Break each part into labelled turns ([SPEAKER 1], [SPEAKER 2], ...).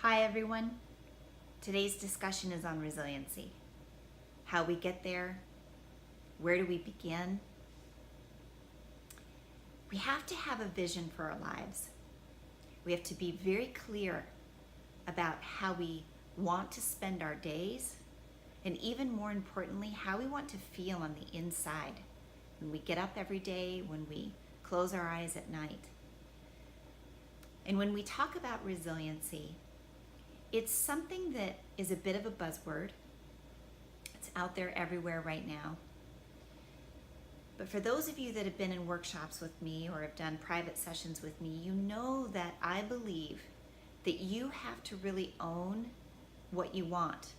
[SPEAKER 1] Hi everyone. Today's discussion is on resiliency. How we get there, where do we begin? We have to have a vision for our lives. We have to be very clear about how we want to spend our days, and even more importantly, how we want to feel on the inside when we get up every day, when we close our eyes at night. And when we talk about resiliency, it's something that is a bit of a buzzword. It's out there everywhere right now. But for those of you that have been in workshops with me or have done private sessions with me, you know that I believe that you have to really own what you want.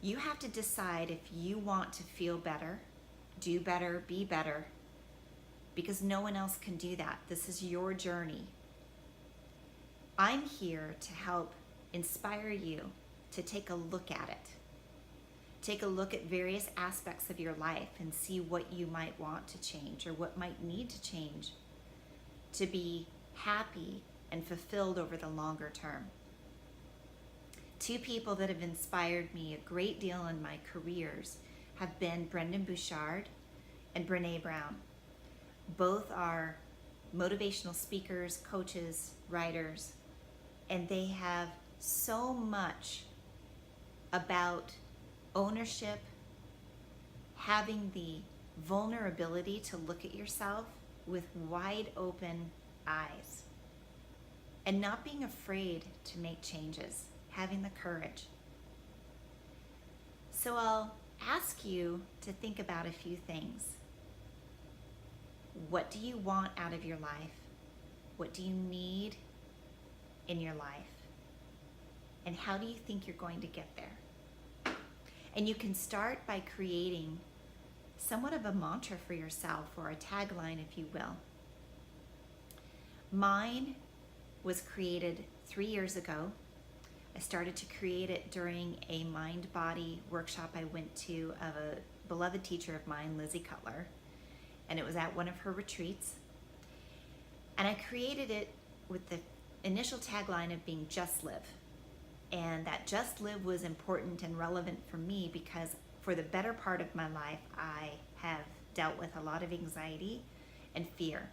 [SPEAKER 1] You have to decide if you want to feel better, do better, be better, because no one else can do that. This is your journey. I'm here to help inspire you to take a look at it. Take a look at various aspects of your life and see what you might want to change or what might need to change to be happy and fulfilled over the longer term. Two people that have inspired me a great deal in my careers have been Brendon Burchard and Brene Brown. Both are motivational speakers, coaches, writers, and they have so much about ownership, having the vulnerability to look at yourself with wide open eyes, and not being afraid to make changes, having the courage. So I'll ask you to think about a few things. What do you want out of your life? What do you need in your life? And how do you think you're going to get there? And you can start by creating somewhat of a mantra for yourself, or a tagline, if you will. Mine was created 3 years ago. I started to create it during a mind-body workshop I went to of a beloved teacher of mine, Lizzie Cutler, and it was at one of her retreats. And I created it with the initial tagline of being just live. And that just live was important and relevant for me because for the better part of my life, I have dealt with a lot of anxiety and fear.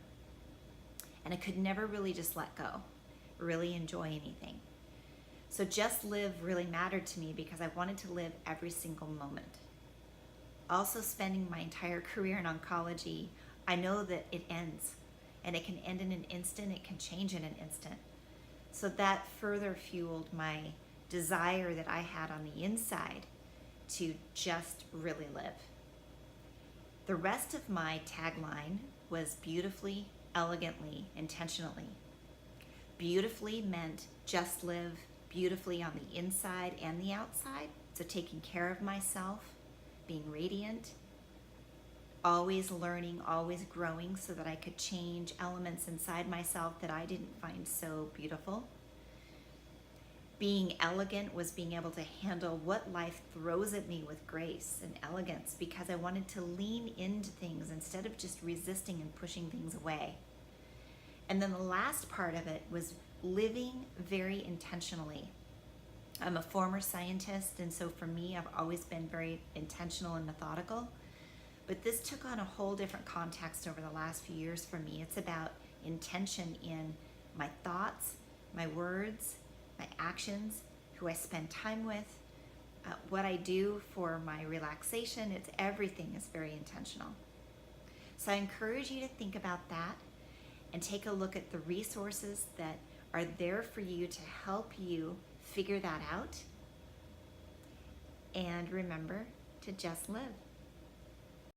[SPEAKER 1] And I could never really just let go, really enjoy anything. So just live really mattered to me because I wanted to live every single moment. Also, spending my entire career in oncology, I know that it ends, and it can end in an instant, it can change in an instant. So that further fueled my desire that I had on the inside to just really live. The rest of my tagline was beautifully, elegantly, intentionally. Beautifully meant just live beautifully on the inside and the outside. So taking care of myself, being radiant, always learning, always growing so that I could change elements inside myself that I didn't find so beautiful. Being elegant was being able to handle what life throws at me with grace and elegance, because I wanted to lean into things instead of just resisting and pushing things away. And then the last part of it was living very intentionally. I'm a former scientist, and so for me, I've always been very intentional and methodical. But this took on a whole different context over the last few years for me. It's about intention in my thoughts, my words, my actions, who I spend time with, what I do for my relaxation. It's everything is very intentional. So I encourage you to think about that and take a look at the resources that are there for you to help you figure that out. And remember to just live.